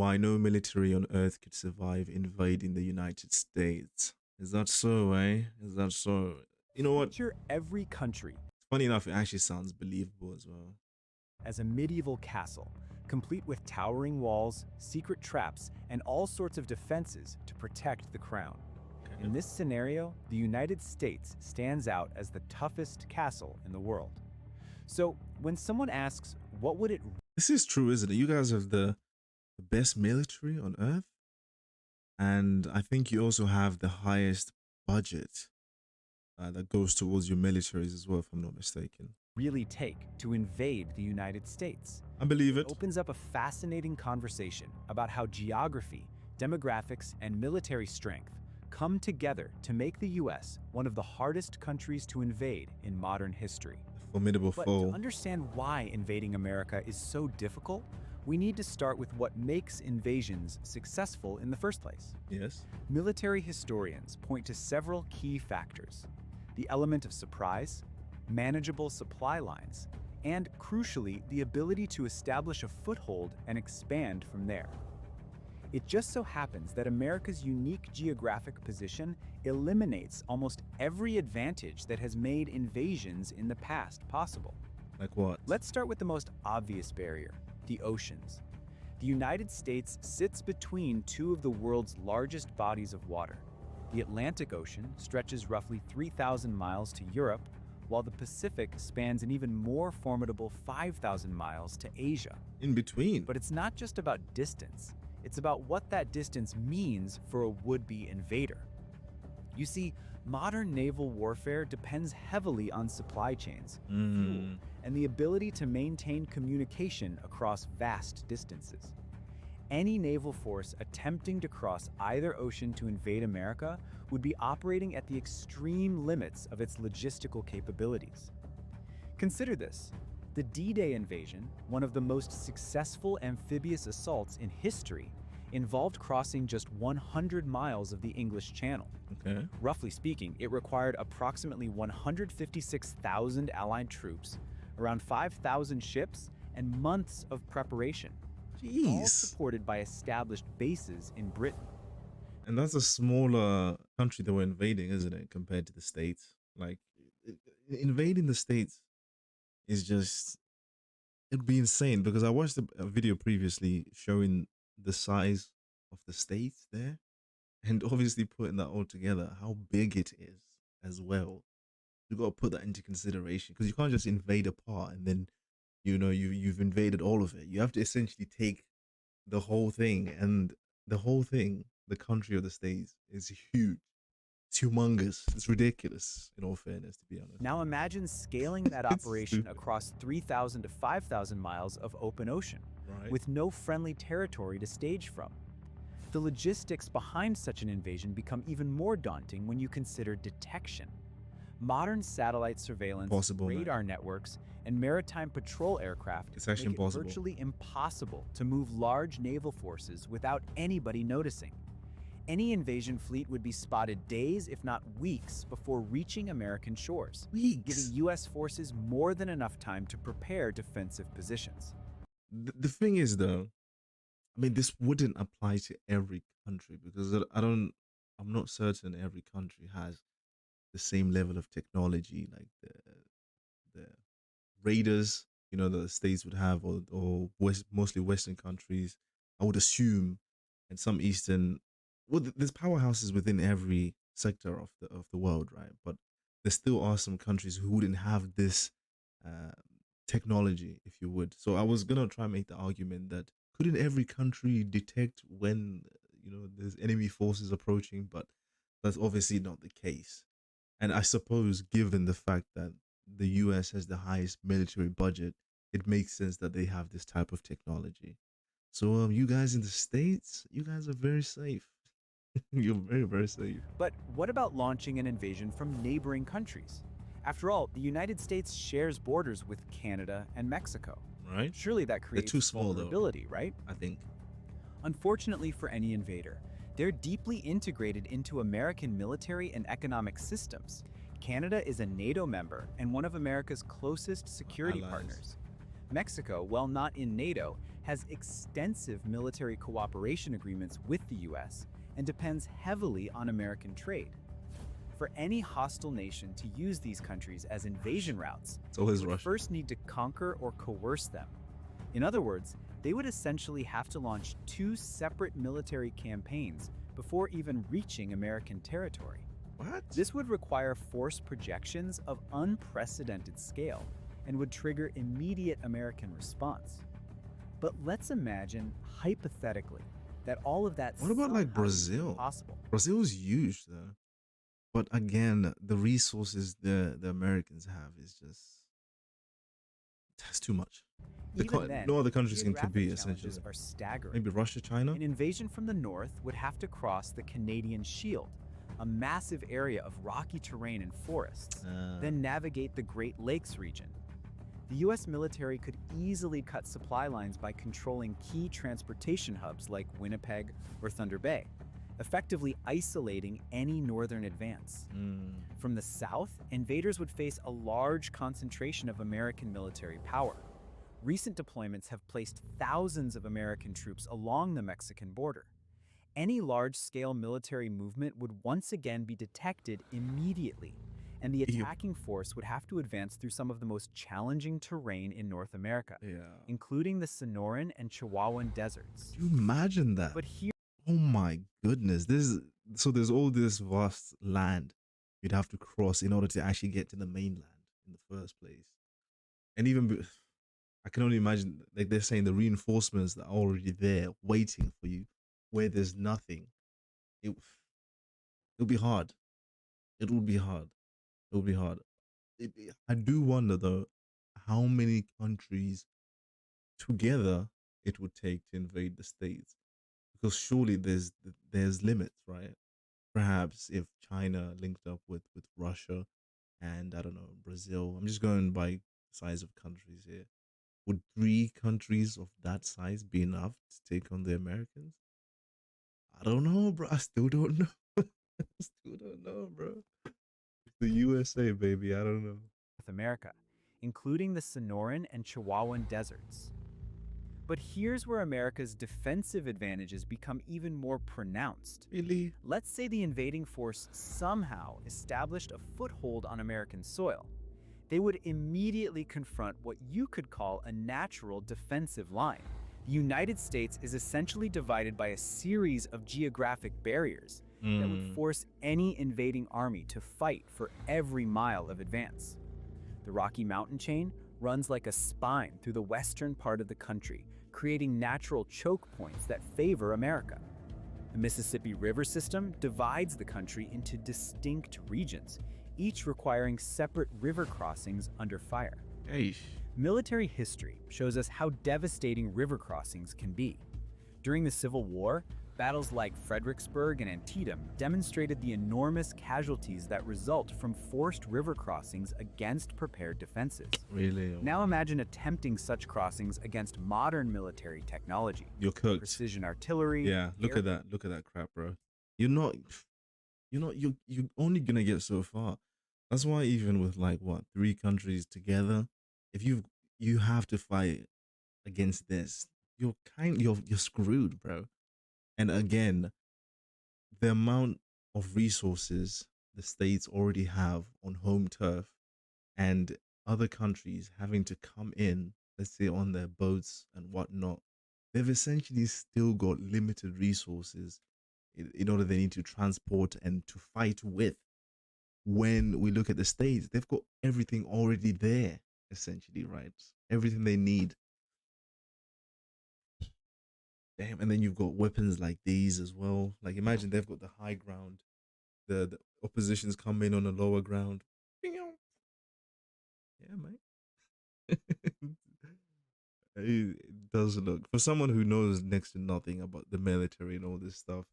why no military on Earth could survive invading the United States. Is that so, eh? Is that so? You know what? Picture every country Funny enough, it actually sounds believable as well. as a medieval castle, complete with towering walls, secret traps, and all sorts of defenses to protect the crown. Okay. In this scenario, the United States stands out as the toughest castle in the world. So, when someone asks, what would it This is true, isn't it? You guys have the best military on Earth, and I think you also have the highest budget that goes towards your militaries as well, if I'm not mistaken. really take to invade the United States? I believe it. Opens up a fascinating conversation about how geography, demographics, and military strength come together to make the US one of the hardest countries to invade in modern history. A formidable But foe. to understand why invading America is so difficult, we need to start with what makes invasions successful in the first place. Yes. Military historians point to several key factors: the element of surprise, manageable supply lines, and crucially, the ability to establish a foothold and expand from there. It just so happens that America's unique geographic position eliminates almost every advantage that has made invasions in the past possible. Like what? Let's start with the most obvious barrier: the oceans. The United States sits between two of the world's largest bodies of water. The Atlantic Ocean stretches roughly 3,000 miles to Europe, while the Pacific spans an even more formidable 5,000 miles to Asia. In between. But it's not just about distance, it's about what that distance means for a would-be invader. You see, modern naval warfare depends heavily on supply chains, fuel, and the ability to maintain communication across vast distances. Any naval force attempting to cross either ocean to invade America would be operating at the extreme limits of its logistical capabilities. Consider this: the D-Day invasion, one of the most successful amphibious assaults in history, involved crossing just 100 miles of the English Channel. Okay. Roughly speaking, it required approximately 156,000 Allied troops, around 5,000 ships, and months of preparation, all Jeez. supported by established bases in Britain. And that's a smaller country that we're invading, isn't it, compared to the States? Like, invading the States is just, it'd be insane because I watched a video previously showing the size of the States there, and obviously putting that all together, how big it is as well. You got to put that into consideration because you can't just invade a part and then, you've invaded all of it. You have to essentially take the whole thing, and the whole thing, the country of the States, is huge. It's humongous. It's ridiculous, in all fairness, to be honest. Now imagine scaling that It's operation stupid. across 3,000 to 5,000 miles of open ocean, Right. with no friendly territory to stage from. The logistics behind such an invasion become even more daunting when you consider detection. Modern satellite surveillance, Impossible, man. radar networks, and maritime patrol aircraft It's actually make it impossible. virtually impossible to move large naval forces without anybody noticing. Any invasion fleet would be spotted days, if not weeks, before reaching American shores, Weeks. giving U.S. forces more than enough time to prepare defensive positions. The thing is, though, I mean, this wouldn't apply to every country because I'm not certain every country has the same level of technology like the raiders, that the states would have, or mostly Western countries. I would assume, and some Eastern. Well, there's powerhouses within every sector of the world, right? But there still are some countries who wouldn't have this uh, technology, if you would. So I was gonna try and make the argument that couldn't every country detect when there's enemy forces approaching, but that's obviously not the case. And I suppose, given the fact that the US has the highest military budget, it makes sense that they have this type of technology. So, you guys in the States, you guys are very safe. You're very, very safe. But what about launching an invasion from neighboring countries? After all, the United States shares borders with Canada and Mexico. Right? Surely that creates too small, though. vulnerability, right? I think. Unfortunately for any invader, they're deeply integrated into American military and economic systems. Canada is a NATO member and one of America's closest security Allies. partners. Mexico, while not in NATO, has extensive military cooperation agreements with the US and depends heavily on American trade. For any hostile nation to use these countries as invasion routes, It's they always would Russia. first need to conquer or coerce them. In other words, they would essentially have to launch two separate military campaigns before even reaching American territory. What? This would require force projections of unprecedented scale and would trigger immediate American response. But let's imagine, hypothetically, that all of that What about somehow like would be Brazil? possible. Brazil's huge though. But again, the resources the Americans have is just that's too much. Even then, No other the countries can compete geographic challenges essentially. are staggering. Maybe Russia, China. An invasion from the north would have to cross the Canadian Shield, a massive area of rocky terrain and forests, then navigate the Great Lakes region. The US military could easily cut supply lines by controlling key transportation hubs like Winnipeg or Thunder Bay, effectively isolating any northern advance. From the south, invaders would face a large concentration of American military power. Recent deployments have placed thousands of American troops along the Mexican border. Any large-scale military movement would once again be detected immediately, and the Ew. attacking force would have to advance through some of the most challenging terrain in North America, Yeah. including the Sonoran and Chihuahuan deserts. Do you imagine that? But here, Oh my goodness. There's all this vast land you'd have to cross in order to actually get to the mainland in the first place. And I can only imagine, like they're saying, the reinforcements that are already there waiting for you where there's nothing. It, it'll be hard. It will be hard. It will be hard. I do wonder though, how many countries together it would take to invade the states, because surely there's limits, right? Perhaps if China linked up with Russia and I don't know, Brazil. I'm just going by size of countries here. Would three countries of that size be enough to take on the Americans? I don't know, bro. I still don't know. I still don't know, bro. The USA, baby. I don't know. North America, including the Sonoran and Chihuahuan deserts. But here's where America's defensive advantages become even more pronounced. Really? Let's say the invading force somehow established a foothold on American soil. They would immediately confront what you could call a natural defensive line. The United States is essentially divided by a series of geographic barriers that would force any invading army to fight for every mile of advance. The Rocky Mountain chain runs like a spine through the western part of the country, creating natural choke points that favor America. The Mississippi River system divides the country into distinct regions, each requiring separate river crossings under fire. Hey. Military history shows us how devastating river crossings can be. During the Civil War, battles like Fredericksburg and Antietam demonstrated the enormous casualties that result from forced river crossings against prepared defenses. Really? Now imagine attempting such crossings against modern military technology. You're cooked. Precision artillery. Yeah, look at that. Look at that crap, bro. You're only gonna get so far. That's why even with like what, three countries together, if you have to fight against this, you're screwed, bro. And again, the amount of resources the states already have on home turf and other countries having to come in, let's say on their boats and whatnot, they've essentially still got limited resources in order they need to transport and to fight with. When we look at the states, they've got everything already there, essentially, right? Everything they need. Damn, and then you've got weapons like these as well. Like imagine they've got the high ground, the oppositions come in on the lower ground. Yeah, mate. It does look, for someone who knows next to nothing about the military and all this stuff,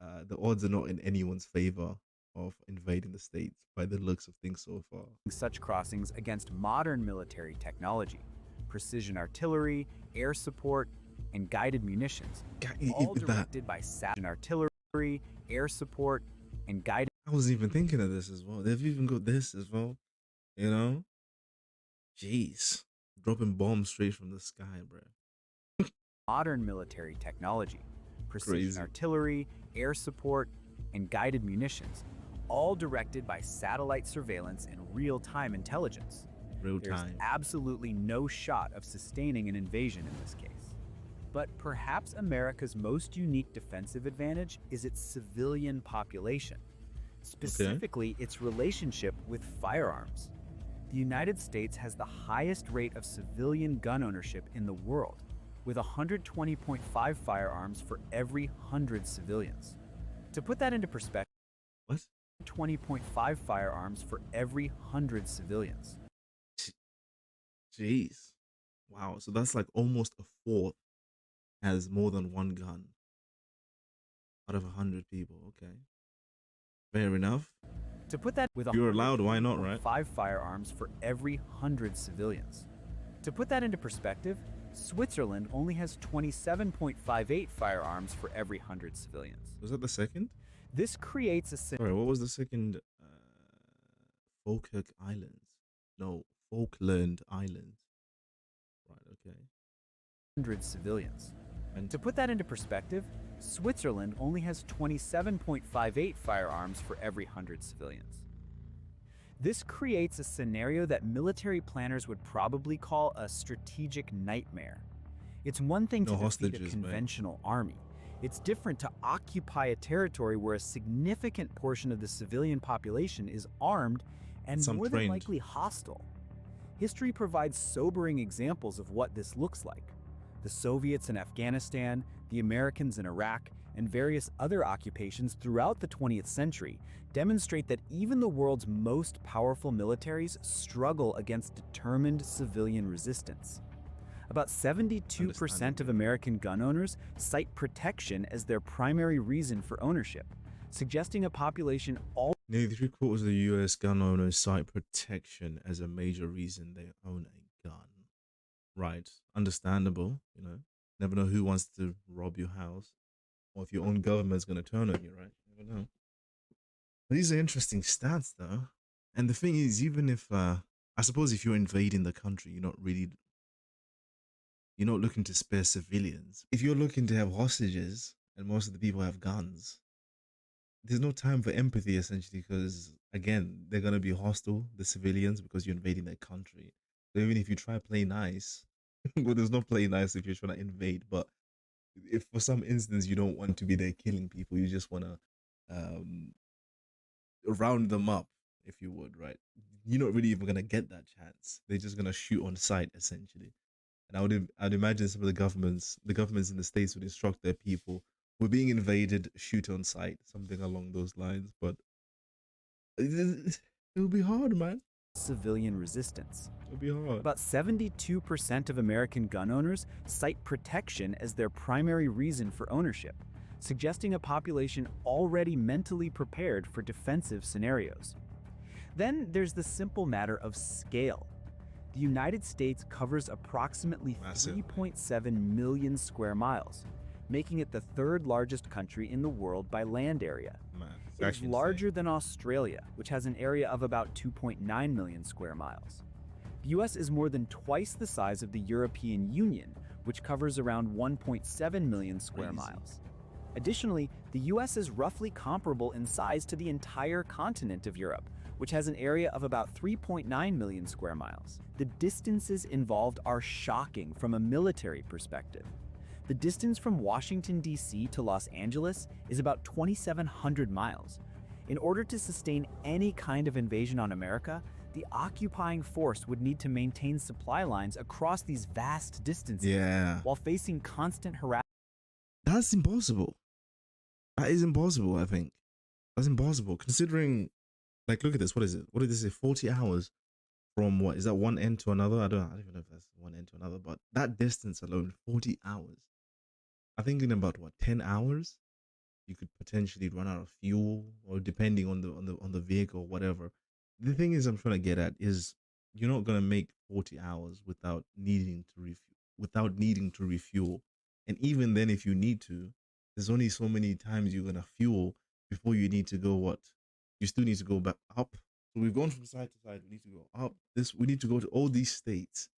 the odds are not in anyone's favor of invading the states by the looks of things so far. Such crossings against modern military technology, precision artillery, air support, and guided munitions, all directed by precision artillery, air support, and guided. I was even thinking of this as well. They've even got this as well, you know? Jeez. dropping bombs straight from the sky, bro. modern military technology, precision Crazy. artillery, air support, and guided munitions, all directed by satellite surveillance and real-time intelligence. Real There's time. absolutely no shot of sustaining an invasion in this case. But perhaps America's most unique defensive advantage is its civilian population, Okay. specifically its relationship with firearms. The United States has the highest rate of civilian gun ownership in the world, with 120.5 firearms for every 100 civilians. To put that into perspective, What? 20.5 firearms for every 100 civilians. Jeez. Wow. So that's like almost a fourth has more than one gun out of 100 people. Okay. Fair enough. To put that with You're allowed, why not, right? 120.5 firearms for every 100 civilians. To put that into perspective, Switzerland only has 27.58 firearms for every 100 civilians. Was that the second? This creates a Sorry, what was the second? Falkirk Islands. No, Falkland Islands. Right, okay. 100 civilians. And To put that into perspective, Switzerland only has 27.58 firearms for every 100 civilians. This creates a scenario that military planners would probably call a strategic nightmare. It's one thing to no defeat a hostages, man. conventional army. It's different to occupy a territory where a significant portion of the civilian population is armed and Some more than trained. likely hostile. History provides sobering examples of what this looks like. The Soviets in Afghanistan, the Americans in Iraq, and various other occupations throughout the 20th century demonstrate that even the world's most powerful militaries struggle against determined civilian resistance. About 72% of American gun owners cite protection as their primary reason for ownership, suggesting a population all Nearly three-quarters of the US gun owners cite protection as a major reason they own a gun. Right. Understandable, you know. Never know who wants to rob your house or if your own government's going to turn on you, right? You never know. These are interesting stats, though. And the thing is, even if, I suppose if you're invading the country, you're not looking to spare civilians. If you're looking to have hostages and most of the people have guns, there's no time for empathy essentially because again they're gonna be hostile, the civilians, because you're invading their country. So even if you try play nice, well, there's no play nice if you're trying to invade. But if for some instance you don't want to be there killing people, you just want to um, round them up, if you would, right? You're not really even gonna get that chance. They're just gonna shoot on sight essentially. And I'd imagine some of the governments in the states would instruct their people, we're being invaded, shoot on sight, something along those lines. But it'll be hard, man. civilian resistance. It'll be hard. About 72% of American gun owners cite protection as their primary reason for ownership, suggesting a population already mentally prepared for defensive scenarios. Then there's the simple matter of scale. The United States covers approximately Massive. 3.7 million square miles, making it the third largest country in the world by land area. Man, it's It is actually insane. larger than Australia, which has an area of about 2.9 million square miles. The US is more than twice the size of the European Union, which covers around 1.7 million square Crazy. miles. Additionally, the US is roughly comparable in size to the entire continent of Europe, which has an area of about 3.9 million square miles. The distances involved are shocking from a military perspective. The distance from Washington, D.C. to Los Angeles is about 2,700 miles. In order to sustain any kind of invasion on America, the occupying force would need to maintain supply lines across these vast distances Yeah, while facing constant harassment. that's impossible. That is impossible. I think that's impossible considering. Like, look at this. What is it? What did they say? 40 hours from what is that one end to another? I don't even know if that's one end to another, but that distance alone, 40 hours. I'm thinking about what 10 hours. You could potentially run out of fuel, or depending on the vehicle, or whatever. The thing is, I'm trying to get at is you're not gonna make 40 hours without needing to refuel, and even then, if you need to, there's only so many times you're gonna fuel before you need to go. What you still need to go back up. So we've gone from side to side. We need to go up. We need to go to all these states,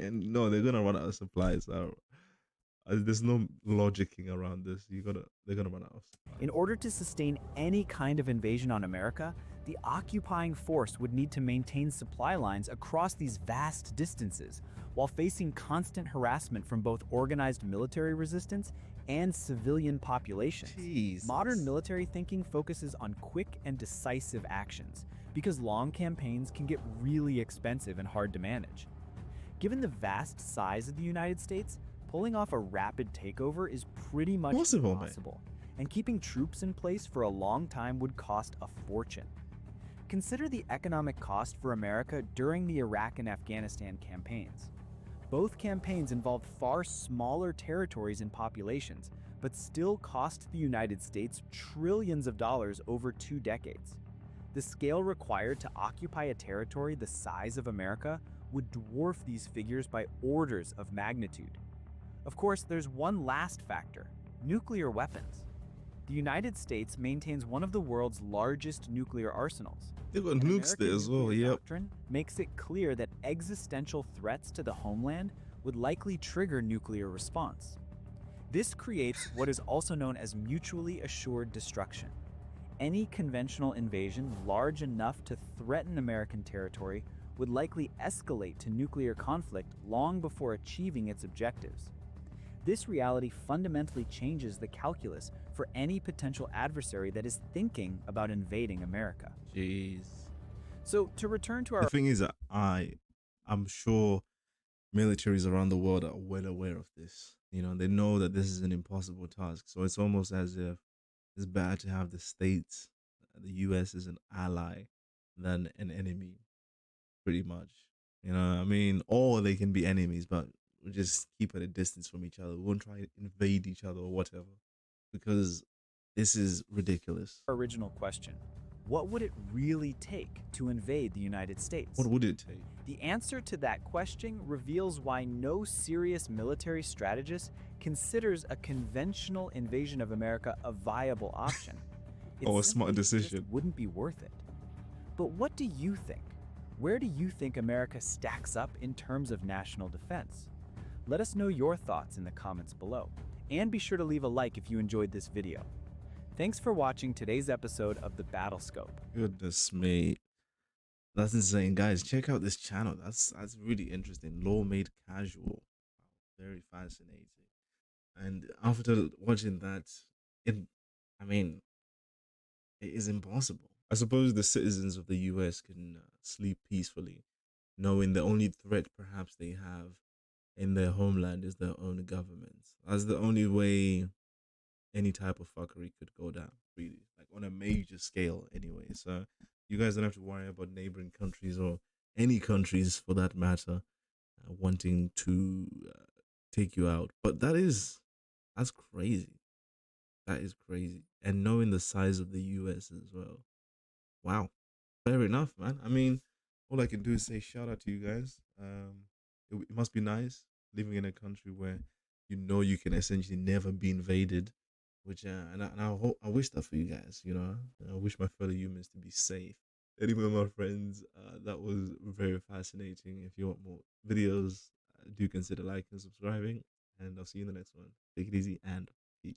And no, they're gonna run out of supplies. So there's no logicking around this. They're gonna run out of In supplies. order to sustain any kind of invasion on America, the occupying force would need to maintain supply lines across these vast distances while facing constant harassment from both organized military resistance and civilian populations. Modern Jesus. military thinking focuses on quick and decisive actions because long campaigns can get really expensive and hard to manage. Given the vast size of the United States, pulling off a rapid takeover is pretty much Possible, man. impossible, and keeping troops in place for a long time would cost a fortune. Consider the economic cost for America during the Iraq and Afghanistan campaigns. Both campaigns involved far smaller territories and populations, but still cost the United States trillions of dollars over 2 decades. The scale required to occupy a territory the size of America would dwarf these figures by orders of magnitude. Of course, there's one last factor: nuclear weapons. The United States maintains one of the world's largest nuclear arsenals, They've got and nukes there American as well. nuclear Yep. doctrine makes it clear that existential threats to the homeland would likely trigger nuclear response. This creates what is also known as mutually assured destruction. Any conventional invasion large enough to threaten American territory would likely escalate to nuclear conflict long before achieving its objectives. This reality fundamentally changes the calculus for any potential adversary that is thinking about invading America. Jeez. So, to return to The our thing is that I'm sure militaries around the world are well aware of this. They know that this is an impossible task. So it's almost as if it's better to have the states, the US as an ally than an enemy, pretty much. I mean, or they can be enemies, but we just keep at a distance from each other. We won't try to invade each other or whatever, because this is ridiculous. original question: what would it really take to invade the United What States? would it take? The answer to that question reveals why no serious military strategist considers a conventional invasion of America a viable option. It Oh, a smart simply just decision. wouldn't be worth it. But what do you think? Where do you think America stacks up in terms of national defense? Let us know your thoughts in the comments below. And be sure to leave a like if you enjoyed this video. Thanks for watching today's episode of the Battlescope. Goodness me. That's insane, guys. Check out this channel. That's really interesting. Law made casual. Very fascinating. And after watching that, it, I mean, it is impossible. I suppose the citizens of the US can sleep peacefully, knowing the only threat perhaps they have in their homeland is their own government. That's the only way any type of fuckery could go down, really, like on a major scale, anyway. So you guys don't have to worry about neighboring countries or any countries for that matter wanting to take you out. But that's crazy. That is crazy. And knowing the size of the US as well. Wow. Fair enough, man. I mean, all I can do is say shout out to you guys. It must be nice living in a country where you can essentially never be invaded, which I wish that for you guys. I wish my fellow humans to be safe. Anyway, my friends, that was very fascinating. If you want more videos, do consider liking and subscribing, and I'll see you in the next one. Take it easy and peace.